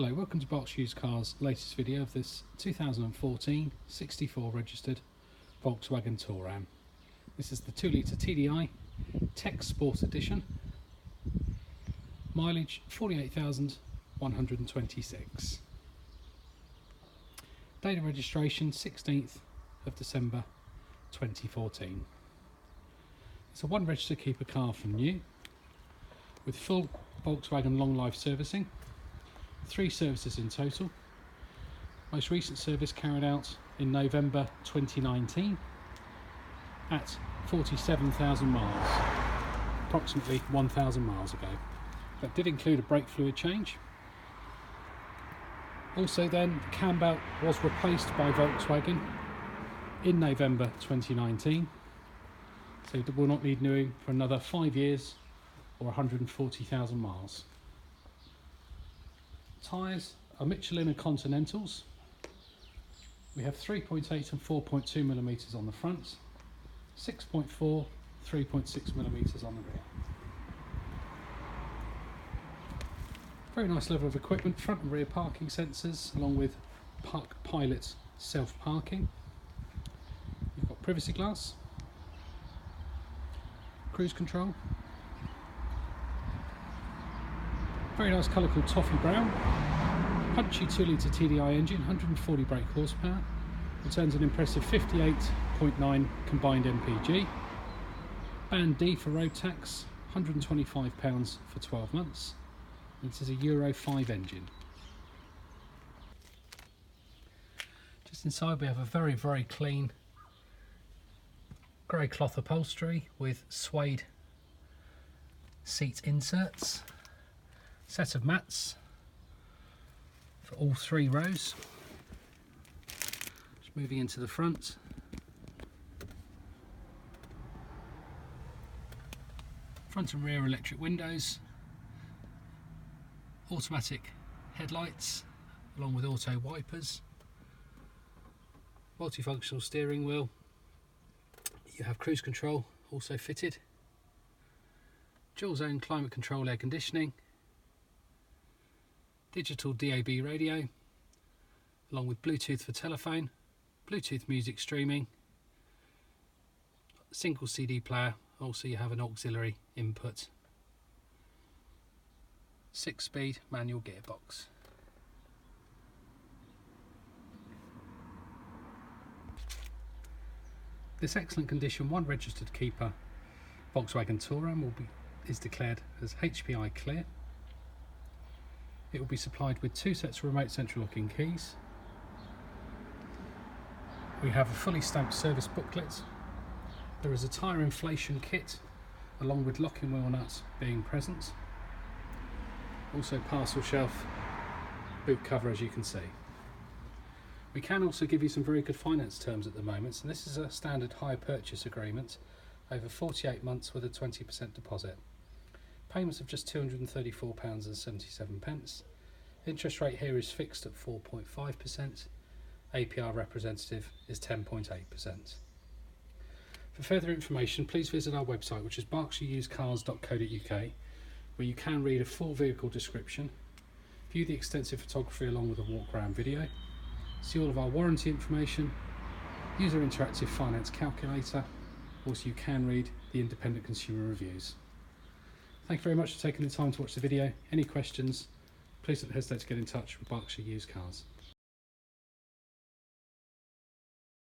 Hello, welcome to Berkshire Used Cars' latest video of this 2014 64 registered Volkswagen Touran. This is the 2-litre TDI Tech Sport Edition. Mileage 48,126. Date of registration 16th of December 2014. It's a one registered keeper car from new with full Volkswagen long life servicing. 3 services in total. Most recent service carried out in November 2019 at 47,000 miles, approximately 1,000 miles ago. That did include a brake fluid change. Also then, Cambelt was replaced by Volkswagen in November 2019, so it will not need renewing for another 5 years or 140,000 miles. Tyres are Michelin and Continentals. We have 3.8 and 4.2 millimeters on the front, 6.4, 3.6 millimeters on the rear. Very nice level of equipment, front and rear parking sensors, along with Park Pilot self-parking. You've got privacy glass, cruise control. Very nice colour called Toffee Brown. Punchy 2-litre TDI engine, 140 brake horsepower. Returns an impressive 58.9 combined MPG. Band D for road tax, £125 for 12 months. This is a Euro 5 engine. Just inside we have a very clean grey cloth upholstery with suede seat inserts. Set of mats for all 3 rows. Just moving into the front. Front and rear electric windows. Automatic headlights along with auto wipers. Multifunctional steering wheel. You have cruise control also fitted. Dual zone climate control air conditioning. Digital DAB radio, along with Bluetooth for telephone, Bluetooth music streaming, single CD player, also you have an auxiliary input, 6-speed manual gearbox. This excellent condition, one registered keeper Volkswagen Touran is declared as HPI clear. It will be supplied with 2 sets of remote central locking keys. We have a fully stamped service booklet. There is a tyre inflation kit along with locking wheel nuts being present. Also parcel shelf, boot cover, as you can see. We can also give you some very good finance terms at the moment, so this is a standard hire purchase agreement over 48 months with a 20% deposit. Payments of just £234.77. Interest rate here is fixed at 4.5%. APR representative is 10.8%. For further information, please visit our website, which is berkshireusedcars.co.uk, where you can read a full vehicle description, view the extensive photography along with a walk around video, see all of our warranty information, use our interactive finance calculator. Also, you can read the independent consumer reviews. Thank you very much for taking the time to watch the video. Any questions, please don't hesitate to get in touch with Berkshire Used Cars.